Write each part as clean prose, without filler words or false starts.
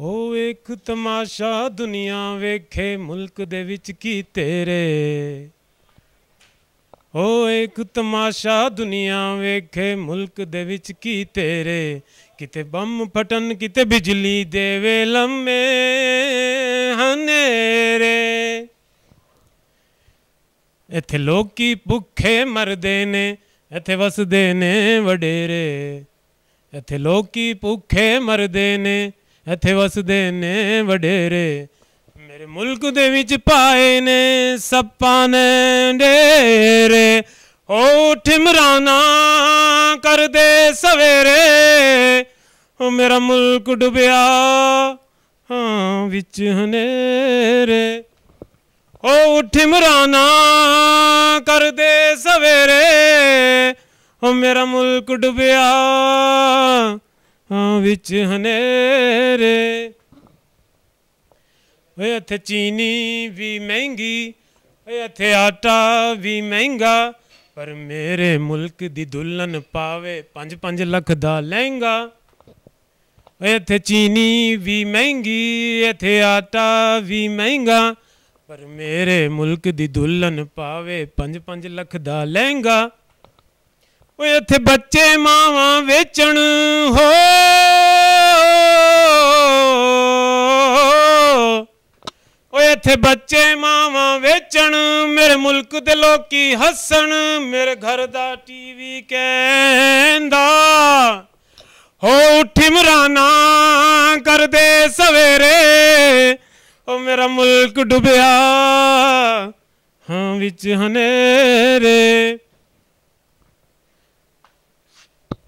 हो एक तमाशा दुनिया वेखे मुल्क दे विच की तेरे। हो एक तमाशा दुनिया वेखे मुल्क दे विच की तेरे। किते बम फटन किते बिजली देवे लम्मे हनेरे। इत्थे लोकी भुखे मरदे ने इत्थे वसदे ने वडेरे। इत्थे लोकी भुखे मरदे ने इत्थे वसदे ने वडेरे। मेरे मुल्क दे विच पाए ने सप्पां ने डेरे। ओ ठिमराना कर दे सवेरे। ओ मेरा मुल्क डुबिया हाँ विच हनेरे। ओ ठिमराना कर दे सवेरे। ओ मेरा मुल्क डुबिया हाँ विच हनेरे। इत्थे चीनी भी महंगी इत्थे आटा भी महंगा। पर मेरे मुल्क दी दुल्हन पावे 5-5 लाख दा लहंगा। इत्थे चीनी भी महंगी इत्थे आटा भी महंगा। पर मेरे मुल्क दी दुल्हन पावे 5-5 लाख दा लहंगा। इत्थे बच्चे मावां वेचण हो। इत्थे बच्चे मावां वेचण मेरे मुल्क दे लोकी हसन। मेरे घर दा टीवी कहंदा हो ठिमराना कर दे सवेरे। ओ मेरा मुल्क डुबिया हाँ विच हनेरे।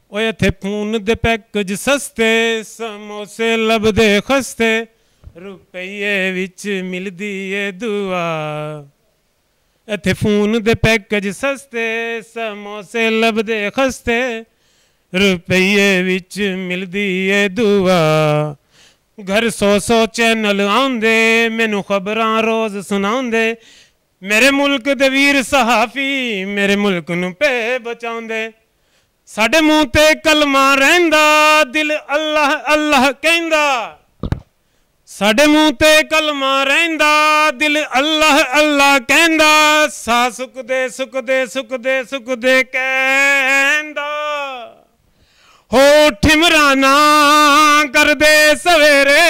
ओ इत्थे खून दे पैकेज सस्ते समोसे लभदे खस्ते। रुपये विच मिलदी ए दुआ। इत्थे खून दे पैकेज सस्ते समोसे लभदे खस्ते। रुपये विच मिलदी ए दुआ। घर 100 चैनल आंदे मैनू खबरां रोज सुनांदे। मेरे मुल्क दे वीर सहाफी मेरे मुल्क नू पे बचाउंदे। साडे मुंह ते कलमा रहिंदा दिल अल्लाह अल्लाह कहंदा। साडे मुंह ते कलमा रहिंदा दिल अल्लाह अल्लाह कहंदा। सा सुकदे सुकदे सुकदे सुकदे कहंदा हो ठिमराना कर दे सवेरे।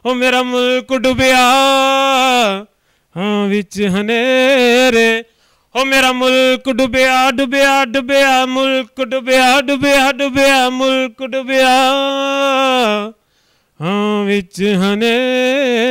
ओ मेरा मुल्क डुबिया हाँ विच हनेरे। ओ मेरा मुल्क डुबिया डुबिया डुबिया मुल्क डुबिया डुबिया डुबिया मुल्क डुबिया हाँ विच हनेरे।